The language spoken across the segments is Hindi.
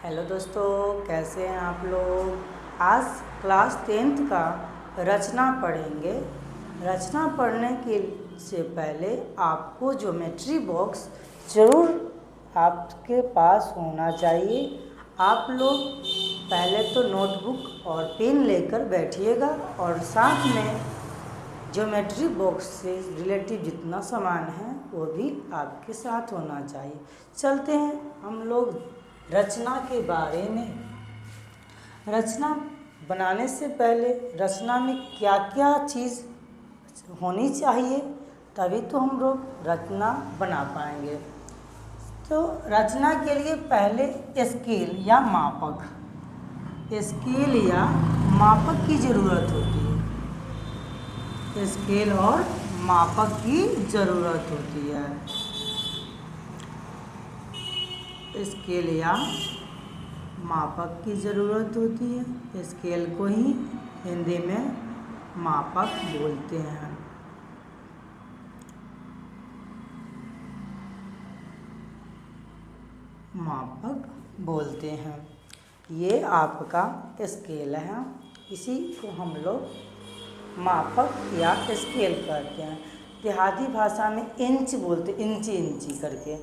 हेलो दोस्तों, कैसे हैं आप लोग। आज क्लास 10th का रचना पढ़ेंगे। रचना पढ़ने के से पहले आपको ज्योमेट्री बॉक्स ज़रूर आपके पास होना चाहिए। आप लोग पहले तो नोटबुक और पेन लेकर बैठिएगा और साथ में ज्योमेट्री बॉक्स से रिलेटिव जितना सामान है वो भी आपके साथ होना चाहिए। चलते हैं हम लोग रचना के बारे में। रचना बनाने से पहले रचना में क्या क्या चीज़ होनी चाहिए, तभी तो हम लोग रचना बना पाएंगे। तो रचना के लिए पहले स्केल या मापक की ज़रूरत होती है। स्केल और मापक की ज़रूरत होती है। स्केल या मापक की ज़रूरत होती है। स्केल को ही हिंदी में मापक बोलते हैं। मापक बोलते हैं। ये आपका स्केल है, इसी को हम लोग मापक या स्केल कहते हैं। देहाती भाषा में इंच बोलते, इंची करके।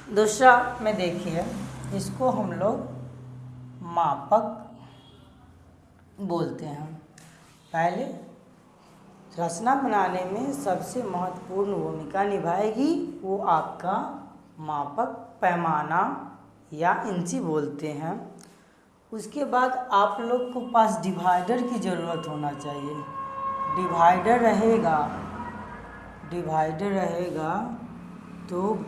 दूसरा में देखिए, इसको हम लोग मापक बोलते हैं। पहले रचना बनाने में सबसे महत्वपूर्ण भूमिका निभाएगी वो आपका मापक, पैमाना या इंची बोलते हैं। उसके बाद आप लोग को पास डिवाइडर की ज़रूरत होना चाहिए। डिवाइडर रहेगा तो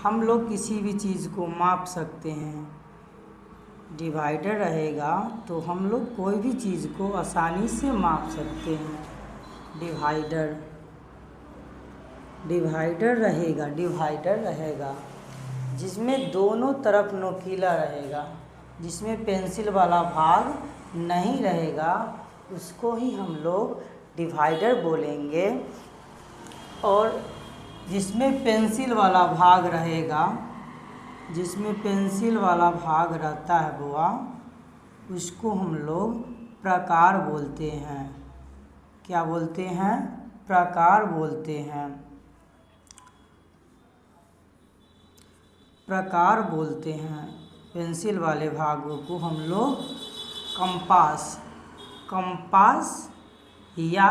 हम लोग किसी भी चीज़ को माप सकते हैं। डिवाइडर रहेगा तो हम लोग कोई भी चीज़ को आसानी से माप सकते हैं। डिवाइडर रहेगा जिसमें दोनों तरफ नोकीला रहेगा, जिसमें पेंसिल वाला भाग नहीं रहेगा, उसको ही हम लोग डिवाइडर बोलेंगे। और जिसमें पेंसिल वाला भाग रहता है बुआ, उसको हम लोग प्रकार बोलते हैं। क्या बोलते हैं? प्रकार बोलते हैं। पेंसिल वाले भागों को हम लोग कंपास या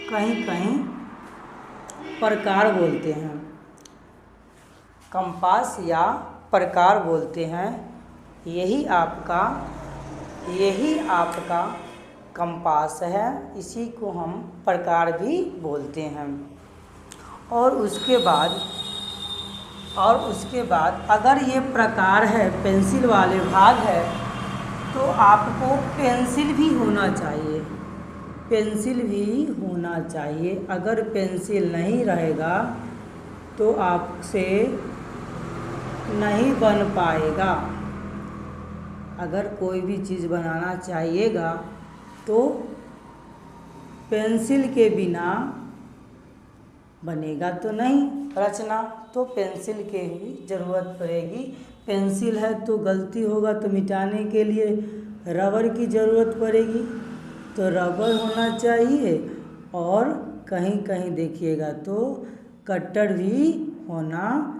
कहीं प्रकार बोलते हैं। कंपास या प्रकार बोलते हैं। यही आपका कंपास है, इसी को हम प्रकार भी बोलते हैं। और उसके बाद अगर ये प्रकार है, पेंसिल वाले भाग है, तो आपको पेंसिल भी होना चाहिए। अगर पेंसिल नहीं रहेगा तो आपसे नहीं बन पाएगा। अगर कोई भी चीज़ बनाना चाहिएगा तो पेंसिल के बिना बनेगा तो नहीं रचना, तो पेंसिल के ही ज़रूरत पड़ेगी। पेंसिल है तो गलती होगा तो मिटाने के लिए रबर की ज़रूरत पड़ेगी, तो रबर होना चाहिए। और कहीं देखिएगा तो कटर भी होना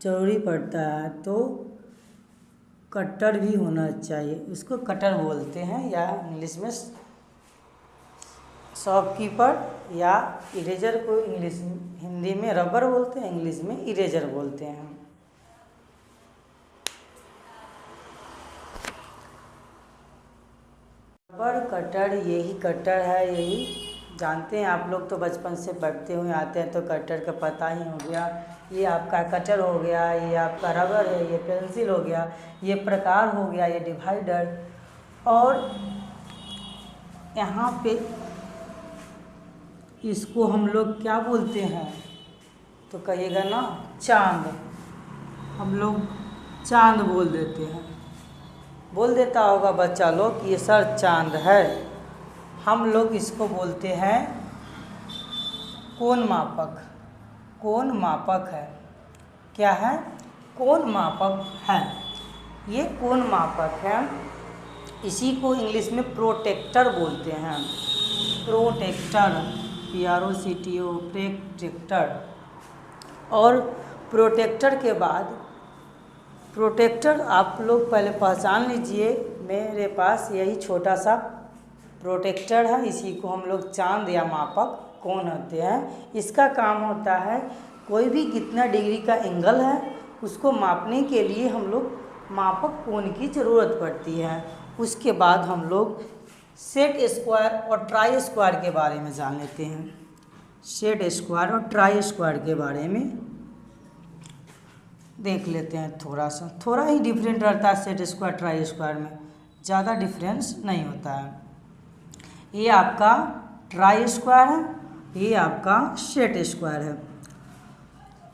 ज़रूरी पड़ता है, तो कटर भी होना चाहिए। उसको कटर बोलते हैं, या इंग्लिश में शॉपकीपर या इरेजर को हिंदी में रबर बोलते हैं, इंग्लिश में इरेजर बोलते हैं। रबर कटर, यही कटर है, यही जानते हैं आप लोग, तो बचपन से पढ़ते हुए आते हैं, तो कटर का पता ही हो गया। ये आपका कटर हो गया, ये आपका रबर है, ये पेंसिल हो गया, ये प्रकार हो गया, ये डिवाइडर। और यहाँ पे इसको हम लोग क्या बोलते हैं, तो कहिएगा ना चांद। हम लोग चांद बोल देते हैं। बोल देता होगा बच्चा लोग कि ये सर चांद है। हम लोग इसको बोलते हैं कोण मापक है। क्या है? कोण मापक है। ये कोण मापक है, इसी को इंग्लिश में प्रोटेक्टर बोलते हैं। Protector, PROCTO, protector. और प्रोटेक्टर के बाद, प्रोटेक्टर आप लोग पहले पहचान लीजिए। मेरे पास यही छोटा सा प्रोटेक्टर है, इसी को हम लोग चांद या मापक कोण होते हैं। इसका काम होता है कोई भी कितना डिग्री का एंगल है उसको मापने के लिए हम लोग मापक कोण की ज़रूरत पड़ती है। उसके बाद हम लोग सेट स्क्वायर और ट्राई स्क्वायर के बारे में जान लेते हैं। सेट स्क्वायर और ट्राई स्क्वायर के बारे में देख लेते हैं। थोड़ा ही डिफरेंट रहता है सेट स्क्वायर ट्राई स्क्वायर में, ज़्यादा डिफरेंस नहीं होता है। ये आपका ट्राई स्क्वायर है, ये आपका सेट स्क्वायर है।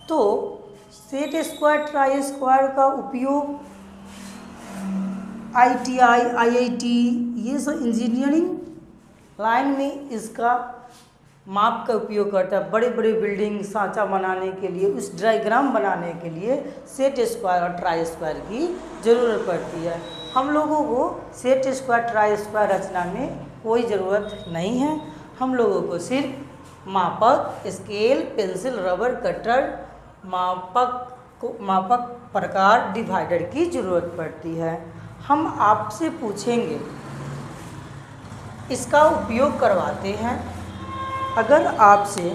तो सेट स्क्वायर ट्राई स्क्वायर का उपयोग ITI, IIT ये सब इंजीनियरिंग लाइन में इसका माप का उपयोग करता है। बड़े बड़े बिल्डिंग सांचा बनाने के लिए, उस डायग्राम बनाने के लिए सेट स्क्वायर और ट्राई स्क्वायर की ज़रूरत पड़ती है। हम लोगों को सेट स्क्वायर ट्राई स्क्वायर रचना में कोई ज़रूरत नहीं है। हम लोगों को सिर्फ मापक, स्केल, पेंसिल, रबर, कटर, मापक प्रकार, डिवाइडर की ज़रूरत पड़ती है। हम आपसे पूछेंगे, इसका उपयोग करवाते हैं। अगर आपसे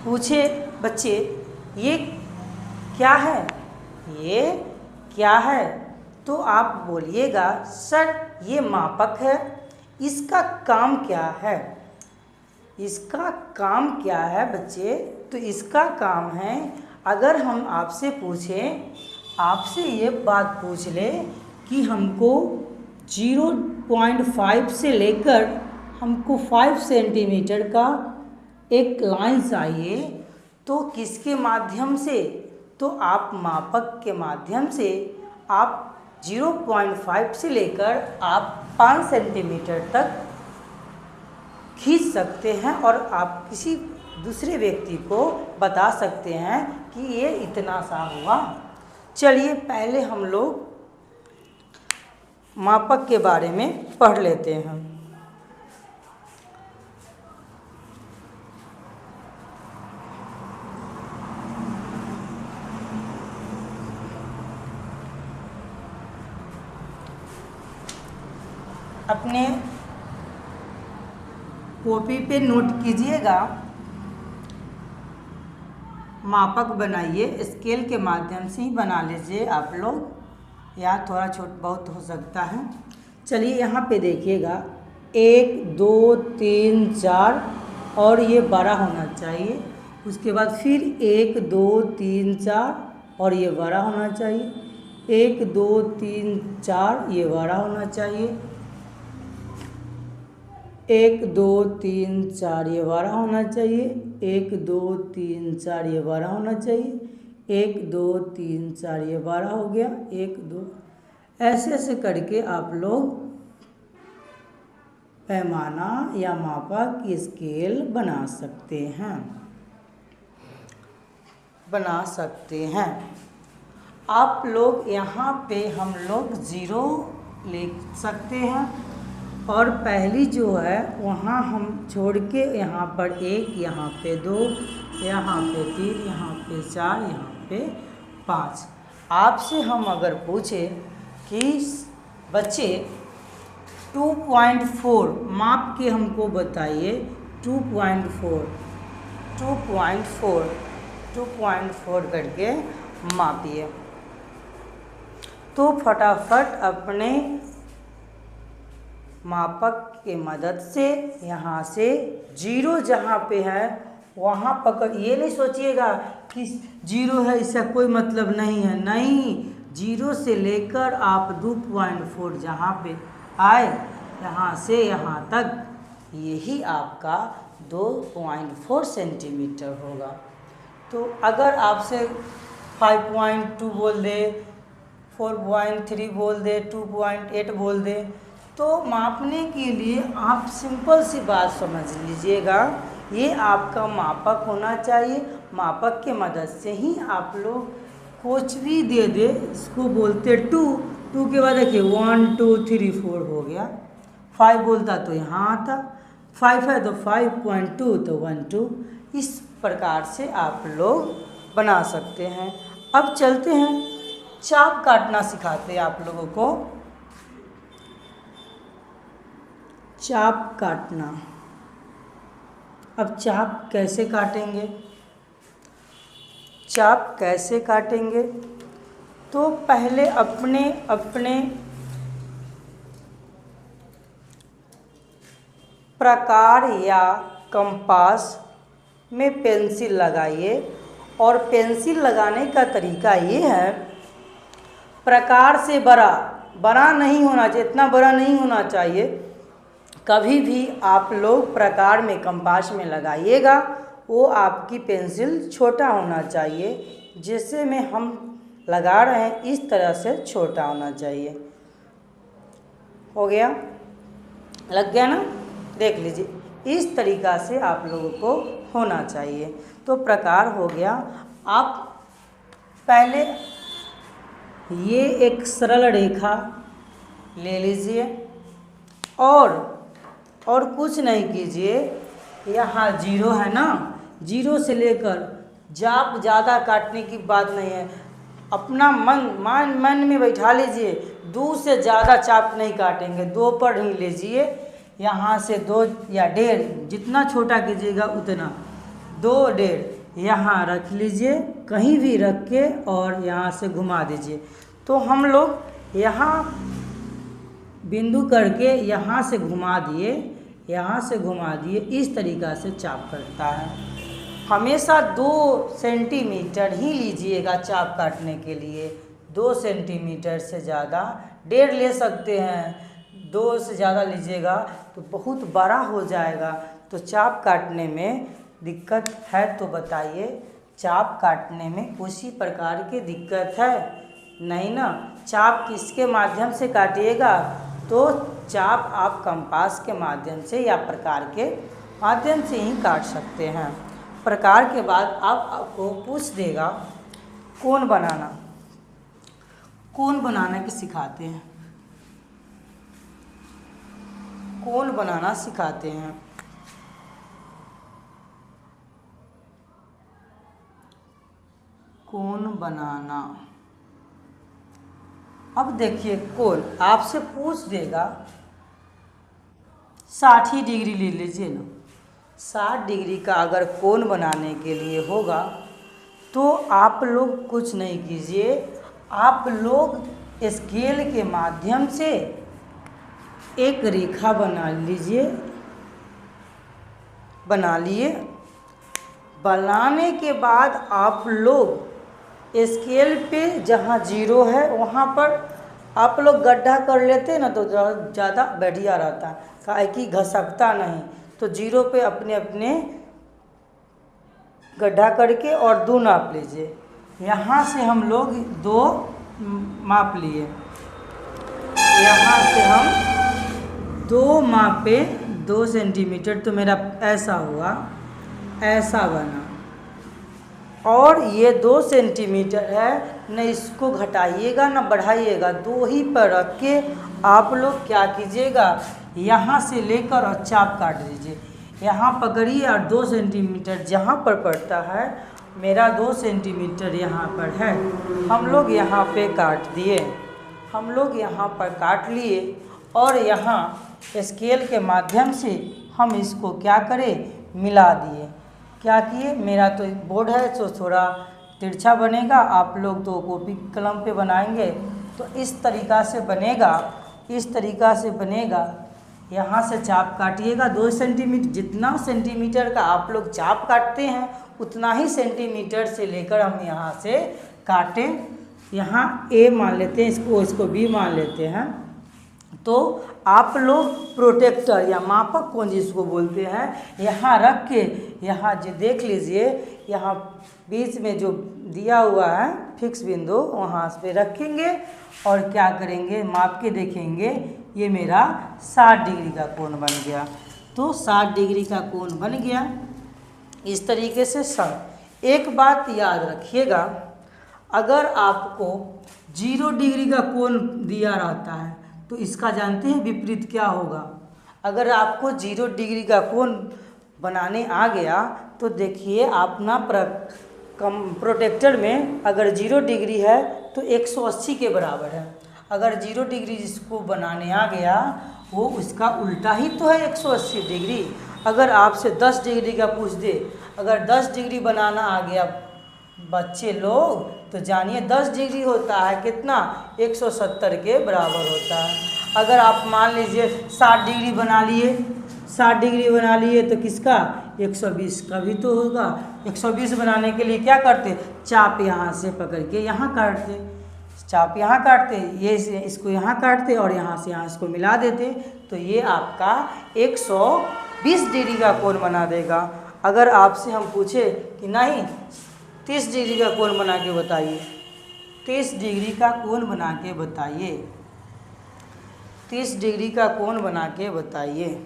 पूछे बच्चे ये क्या है, ये क्या है, तो आप बोलिएगा सर ये मापक है। इसका काम क्या है? इसका काम क्या है बच्चे? तो इसका काम है, अगर हम आपसे पूछें, आपसे ये बात पूछ ले कि हमको 0.5 से लेकर हमको 5 सेंटीमीटर का एक लाइन चाहिए, तो किसके माध्यम से? तो आप मापक के माध्यम से आप 0.5 से लेकर आप 5 सेंटीमीटर तक खींच सकते हैं और आप किसी दूसरे व्यक्ति को बता सकते हैं कि ये इतना सा हुआ। चलिए पहले हम लोग मापक के बारे में पढ़ लेते हैं। अपने कॉपी पे नोट कीजिएगा, मापक बनाइए। स्केल के माध्यम से ही बना लीजिए आप लोग, या थोड़ा बहुत हो सकता है। चलिए यहाँ पे देखिएगा 1 2 3 4 और ये बड़ा होना चाहिए। उसके बाद फिर 1 2 3 4 और ये बड़ा होना चाहिए। 1 2 3 4 ये बड़ा होना चाहिए। 1 2 3 4 ये बड़ा होना चाहिए। 1 2 3 4 ये बड़ा होना चाहिए। 1 2 3 4 ये 12 हो गया। 1 2 ऐसे ऐसे करके आप लोग पैमाना या मापक की स्केल बना सकते हैं। आप लोग यहाँ पे हम लोग 0 ले सकते हैं और पहली जो है वहाँ हम छोड़ के यहाँ पर 1, यहाँ पे 2, यहाँ पे 3, यहाँ पे 4, यहाँ पे 5। आपसे हम अगर पूछे कि बच्चे 2.4 माप के हमको बताइए, 2.4 करके मापिए, तो फटाफट अपने मापक के मदद से यहाँ से 0 जहाँ पे है वहाँ पकड़। ये नहीं सोचिएगा कि 0 है इसका कोई मतलब नहीं है, नहीं, 0 से लेकर आप 2.4 जहाँ पे आए यहाँ से यहाँ तक, यही आपका 2.4 सेंटीमीटर होगा। तो अगर आपसे 5.2 बोल दे, 4.3 बोल दे, 2.8 बोल दे, तो मापने के लिए आप सिंपल सी बात समझ लीजिएगा, ये आपका मापक होना चाहिए। मापक के मदद से ही आप लोग कुछ भी दे दे, इसको बोलते 2। 2 के बाद देखिए 1 2 3 4 हो गया। 5 बोलता तो यहाँ आता, 5 है तो 5.2 तो 1 2। इस प्रकार से आप लोग बना सकते हैं। अब चलते हैं, चाप काटना सिखाते हैं आप लोगों को। चाप काटना। अब चाप कैसे काटेंगे? चाप कैसे काटेंगे? तो पहले अपने अपने प्रकार या कंपास में पेंसिल लगाइए। और पेंसिल लगाने का तरीका ये है, प्रकार से बड़ा बड़ा नहीं होना चाहिए, इतना बड़ा नहीं होना चाहिए। कभी भी आप लोग प्रकार में कंपास में लगाइएगा, वो आपकी पेंसिल छोटा होना चाहिए। जैसे में हम लगा रहे हैं इस तरह से छोटा होना चाहिए। हो गया? लग गया ना? देख लीजिए, इस तरीक़ा से आप लोगों को होना चाहिए। तो प्रकार हो गया। आप पहले ये एक सरल रेखा ले लीजिए और कुछ नहीं कीजिए। यहाँ 0 है ना, 0 से लेकर चाप ज़्यादा काटने की बात नहीं है। अपना मन में बैठा लीजिए, 2 से ज़्यादा चाप नहीं काटेंगे, 2 पर ही लीजिए। यहाँ से 2 या 1.5, जितना छोटा कीजिएगा उतना, 2 1.5 यहाँ रख लीजिए, कहीं भी रख के और यहाँ से घुमा दीजिए। तो हम लोग यहाँ बिंदु करके यहाँ से घुमा दिए, यहाँ से घुमा दिए, इस तरीक़ा से चाप कटता है। हमेशा 2 सेंटीमीटर ही लीजिएगा चाप काटने के लिए। 2 सेंटीमीटर से ज़्यादा 1.5 ले सकते हैं। 2 से ज़्यादा लीजिएगा तो बहुत बड़ा हो जाएगा, तो चाप काटने में दिक्कत है तो बताइए। चाप काटने में उसी प्रकार की दिक्कत है नहीं ना? चाप किसके माध्यम से काटिएगा? तो चाप आप कंपास के माध्यम से या प्रकार के माध्यम से ही काट सकते हैं। प्रकार के बाद आपको पूछ देगा कोण बनाना। कोण बनाना की सिखाते हैं, कोण बनाना सिखाते हैं। कोण बनाना। अब देखिए, कोण आपसे पूछ देगा 60 डिग्री ले लीजिए ना। 60 डिग्री का अगर कोण बनाने के लिए होगा तो आप लोग कुछ नहीं कीजिए, आप लोग स्केल के माध्यम से एक रेखा बना लीजिए। बना लिए, बनाने के बाद आप लोग स्केल पे जहाँ 0 है वहाँ पर आप लोग गड्ढा कर लेते हैं ना, तो ज़्यादा बढ़िया रहता है, काहे कि घसकता नहीं। तो 0 पे अपने अपने गड्ढा करके और 2 नाप लीजिए। यहाँ से हम लोग 2 माप लिए, यहाँ से हम 2 मापे 2 सेंटीमीटर, तो मेरा ऐसा हुआ, ऐसा बना। और ये 2 सेंटीमीटर है, न इसको घटाइएगा न बढ़ाइएगा, 2 ही पर रख के आप लोग क्या कीजिएगा, यहाँ से लेकर और चाप काट दीजिए। यहाँ पकड़िए और 2 सेंटीमीटर जहाँ पर पड़ता है, मेरा 2 सेंटीमीटर यहाँ पर है, हम लोग यहाँ पे काट दिए। हम लोग यहाँ पर काट लिए और यहाँ स्केल के माध्यम से हम इसको क्या करें, मिला दिए। क्या किए, मेरा तो बोर्ड है तो थोड़ा तिरछा बनेगा, आप लोग तो कॉपी कलम पे बनाएंगे तो इस तरीक़ा से बनेगा, इस तरीक़ा से बनेगा। यहाँ से चाप काटिएगा 2 सेंटीमीटर, जितना सेंटीमीटर का आप लोग चाप काटते हैं उतना ही सेंटीमीटर से लेकर हम यहाँ से काटें। यहाँ ए मान लेते हैं, इसको बी मान लेते हैं। तो आप लोग प्रोटेक्टर या मापक कोण जिसको बोलते हैं, यहाँ रख के, यहाँ जो देख लीजिए, यहाँ बीच में जो दिया हुआ है फिक्स बिंदु, वहाँ पे रखेंगे और क्या करेंगे, माप के देखेंगे, ये मेरा 60 डिग्री का कोण बन गया। तो 60 डिग्री का कोण बन गया इस तरीके से। सब एक बात याद रखिएगा, अगर आपको 0 डिग्री का कोण दिया रहता है तो इसका जानते हैं विपरीत क्या होगा। अगर आपको 0 डिग्री का कोण बनाने आ गया तो देखिए अपना प्रोटेक्टर में अगर 0 डिग्री है तो 180 के बराबर है। अगर 0 डिग्री जिसको बनाने आ गया वो उसका उल्टा ही तो है 180 डिग्री। अगर आपसे 10 डिग्री का पूछ दे, अगर 10 डिग्री बनाना आ गया बच्चे लोग तो जानिए 10 डिग्री होता है कितना, 170 के बराबर होता है। अगर आप मान लीजिए 60 डिग्री बना लिए, 60 डिग्री बना लिए तो किसका 120 का भी तो होगा। 120 बनाने के लिए क्या करते, चाप यहाँ से पकड़ के यहाँ काटते, चाप यहाँ काटते, ये इसको यहाँ काटते और यहाँ से यहाँ इसको मिला देते तो ये आपका 120 डिग्री का कोण बना देगा। अगर आपसे हम पूछे कि नहीं 30 डिग्री का कोण बना के बताइए, 30 डिग्री का कोण बना के बताइए, 30 डिग्री का कोण बना के बताइए।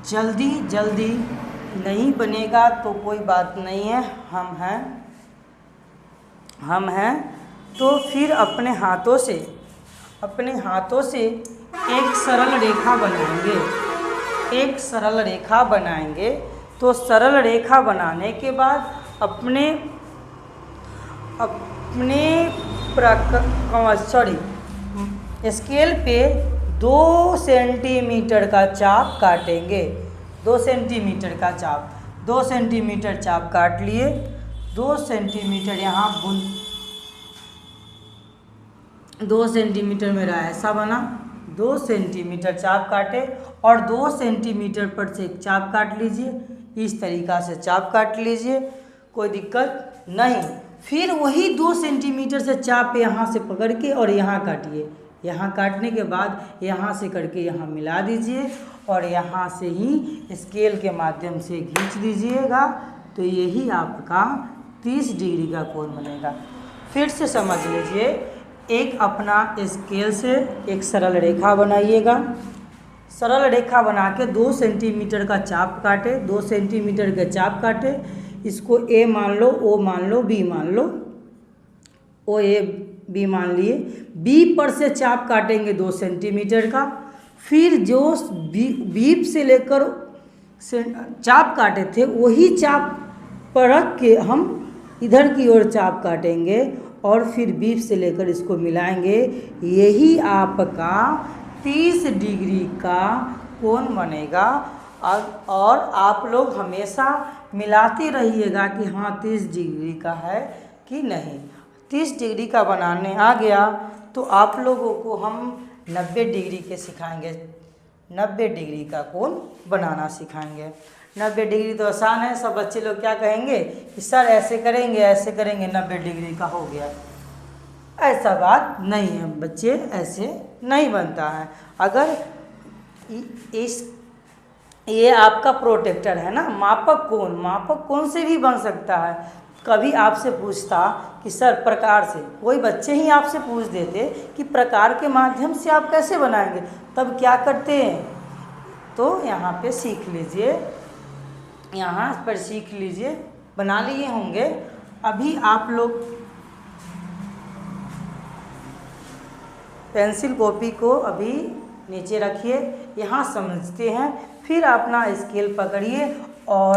जल्दी जल्दी नहीं बनेगा तो कोई बात नहीं है, हम हैं तो फिर अपने हाथों से एक सरल रेखा बनाएंगे, एक सरल रेखा बनाएंगे। तो सरल रेखा बनाने के बाद अपने स्केल पे 2 सेंटीमीटर का चाप काटेंगे, 2 सेंटीमीटर का चाप, 2 सेंटीमीटर चाप काट लिए, 2 सेंटीमीटर यहाँ 2 सेंटीमीटर मेरा ऐसा बना, 2 सेंटीमीटर चाप काटे और 2 सेंटीमीटर पर से एक चाप काट लीजिए, इस तरीक़ा से चाप काट लीजिए, कोई दिक्कत नहीं। फिर वही 2 सेंटीमीटर से चाप यहाँ से पकड़ के और यहाँ काटिए, यहाँ काटने के बाद यहाँ से करके यहाँ मिला दीजिए और यहाँ से ही स्केल के माध्यम से खींच दीजिएगा तो यही आपका 30 डिग्री का कोण बनेगा। फिर से समझ लीजिए, एक अपना स्केल से एक सरल रेखा बनाइएगा, सरल रेखा बना के 2 सेंटीमीटर का चाप काटे, 2 सेंटीमीटर का चाप काटे, इसको ए मान लो, ओ मान लो, बी मान लो, ओ ए बी मान लिए, बी पर से चाप काटेंगे 2 सेंटीमीटर का। फिर जो बी से लेकर चाप काटे थे वही चाप पर रख के हम इधर की ओर चाप काटेंगे और फिर बीफ से लेकर इसको मिलाएंगे, यही आपका 30 डिग्री का कोण बनेगा। और आप लोग हमेशा मिलाते रहिएगा कि हाँ 30 डिग्री का है कि नहीं। 30 डिग्री का बनाने आ गया तो आप लोगों को हम 90 डिग्री के सिखाएंगे, 90 डिग्री का कोण बनाना सिखाएंगे। 90 डिग्री तो आसान है, सब बच्चे लोग क्या कहेंगे कि सर ऐसे करेंगे 90 डिग्री का हो गया। ऐसा बात नहीं है बच्चे, ऐसे नहीं बनता है। अगर ये आपका प्रोटेक्टर है ना, मापक कोण से भी बन सकता है। कभी आपसे पूछता कि सर प्रकार से, कोई बच्चे ही आपसे पूछ देते कि प्रकार के माध्यम से आप कैसे बनाएंगे, तब क्या करते हैं, तो यहाँ पे सीख लीजिए, यहाँ पर सीख लीजिए, बना लिए होंगे। अभी आप लोग पेंसिल कॉपी को अभी नीचे रखिए, यहाँ समझते हैं, फिर अपना स्केल पकड़िए और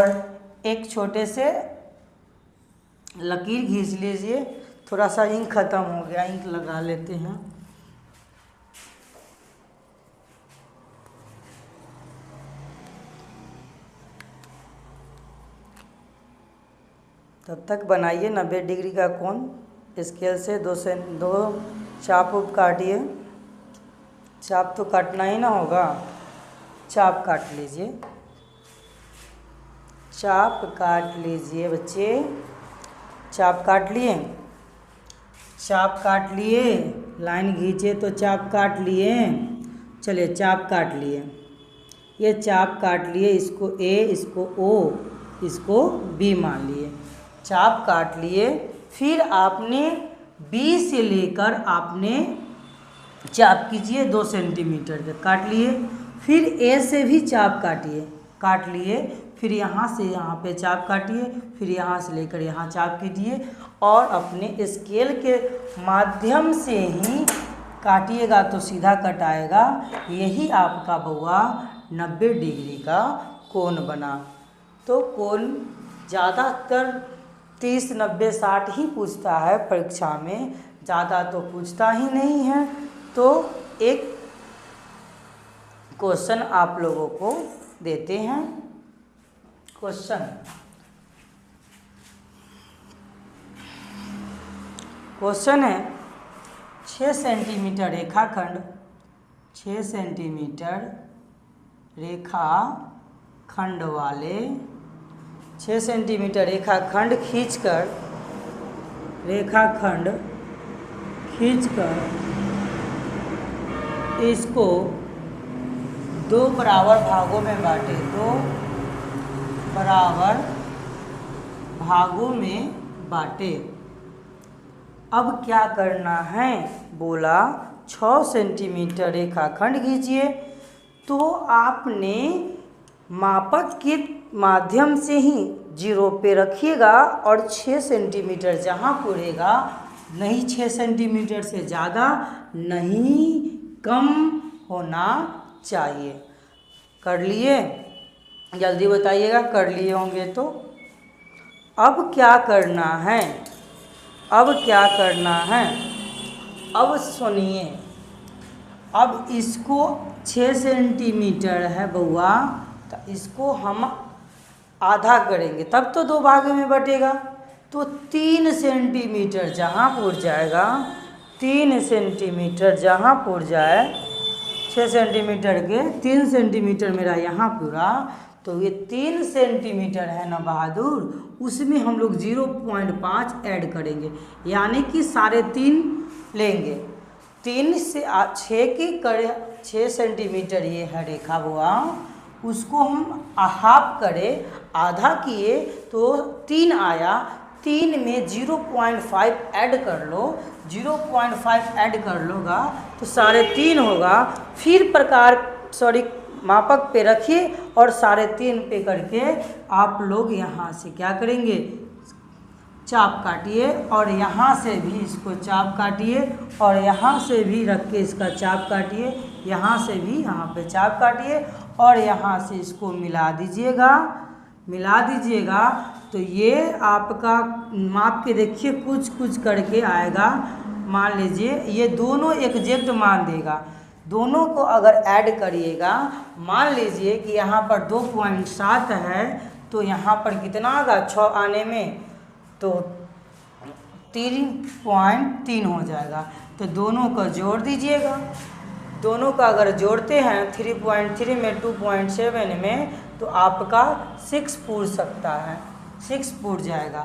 एक छोटे से लकीर खींच लीजिए। थोड़ा सा इंक ख़त्म हो गया, इंक लगा लेते हैं। तब तक बनाइए 90 डिग्री का कोण। स्केल से 2 चाप उप काटिए, चाप तो काटना ही ना होगा, चाप काट लीजिए, चाप काट लीजिए बच्चे, चाप काट लिए, चाप काट लिए, लाइन खींचे तो चाप काट लिए, चलिए चाप काट लिए, ये चाप काट लिए, इसको ए, इसको ओ, इसको बी मान लिए, चाप काट लिए। फिर आपने बी से लेकर आपने चाप कीजिए 2 सेंटीमीटर के, काट लिए। फिर ए से भी चाप काटिए, काट लिए। फिर यहाँ से यहाँ पे चाप काटिए, फिर यहाँ से लेकर यहाँ चाप कीजिए और अपने स्केल के माध्यम से ही काटिएगा तो सीधा कट आएगा। यही आपका बउआ 90 डिग्री का कोण बना। तो कोण ज़्यादातर 30, 90, 60 ही पूछता है परीक्षा में, ज़्यादा तो पूछता ही नहीं है। तो एक क्वेश्चन आप लोगों को देते हैं। क्वेश्चन है 6 सेंटीमीटर रेखाखंड, 6 सेंटीमीटर रेखाखंड वाले 6 सेंटीमीटर रेखाखंड खींचकर इसको 2 बराबर भागों में बांटे, 2 बराबर भागों में बांटे। अब क्या करना है, बोला 6 सेंटीमीटर रेखाखंड खींचिए। तो आपने मापक के माध्यम से ही 0 पे रखिएगा और 6 सेंटीमीटर जहाँ पूरेगा, नहीं 6 सेंटीमीटर से ज़्यादा नहीं कम होना चाहिए। कर लिए? जल्दी बताइएगा, कर लिए होंगे तो। अब क्या करना है, अब सुनिए। अब इसको 6 सेंटीमीटर है बउआ, तो इसको हम आधा करेंगे तब तो 2 भागों में बटेगा। तो 3 सेंटीमीटर जहाँ पुर जाएगा, 3 सेंटीमीटर जहाँ पुर जाए, 6 सेंटीमीटर के 3 सेंटीमीटर मेरा यहाँ पूरा, तो ये 3 सेंटीमीटर है ना बहादुर, उसमें हम लोग 0.5 ऐड करेंगे, यानी कि 3.5 लेंगे। 3 से 6 की करे 6 सेंटीमीटर ये है रेखा हुआ, उसको हम हाफ करे, आधा किए तो 3 आया। 3 में 0.5 ऐड कर लो, 0.5 ऐड कर लोगा तो 3.5 होगा। फिर मापक पे रखिए और 3.5 पे करके आप लोग यहाँ से क्या करेंगे, चाप काटिए और यहाँ से भी इसको चाप काटिए और यहाँ से भी रख के इसका चाप काटिए, यहाँ से भी यहाँ पे चाप काटिए और यहाँ से इसको मिला दीजिएगा। तो ये आपका माप के देखिए कुछ करके आएगा। मान लीजिए ये दोनों एग्जैक्ट मान देगा, दोनों को अगर ऐड करिएगा, मान लीजिए कि यहाँ पर 2.7 है तो यहाँ पर कितना आएगा 6 आने में, तो 3.3 हो जाएगा। तो दोनों का जोड़ दीजिएगा, दोनों का अगर जोड़ते हैं 3.3 में 2.7 में, तो आपका 6 पूर सकता है, 6 पूर जाएगा।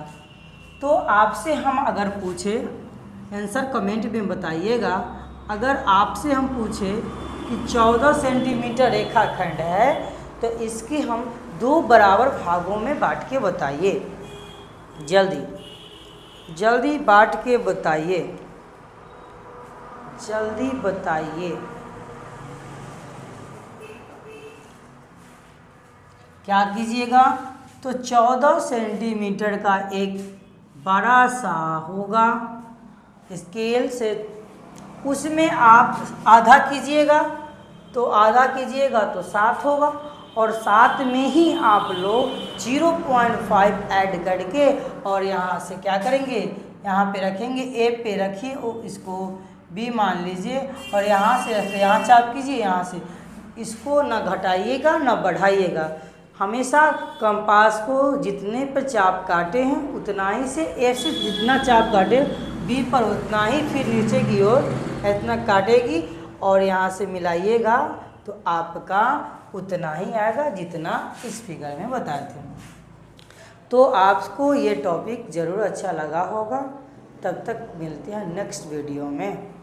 तो आपसे हम अगर पूछे, आंसर कमेंट में बताइएगा, अगर आपसे हम पूछे कि 14 सेंटीमीटर रेखाखंड है तो इसकी हम 2 बराबर भागों में बांट के बताइए। जल्दी बांट के बताइए, जल्दी बताइए। क्या कीजिएगा, तो 14 सेंटीमीटर का एक बड़ा सा होगा स्केल से, उसमें आप आधा कीजिएगा, तो आधा कीजिएगा तो 7 होगा और 7 में ही आप लोग 0.5 ऐड करके और यहाँ से क्या करेंगे, यहाँ पे रखेंगे, ए पे रखिए और इसको बी मान लीजिए और यहाँ से रखिए, यहाँ चाप कीजिए, यहाँ से इसको ना घटाइएगा ना बढ़ाइएगा। हमेशा कंपास को जितने पर चाप काटे हैं उतना ही से, ए से जितना चाप काटे बी पर उतना ही फिर नीचे की ओर इतना काटेगी और यहाँ से मिलाइएगा तो आपका उतना ही आएगा जितना इस फिगर में बताए थे। तो आपको ये टॉपिक ज़रूर अच्छा लगा होगा। तब तक मिलते हैं नेक्स्ट वीडियो में।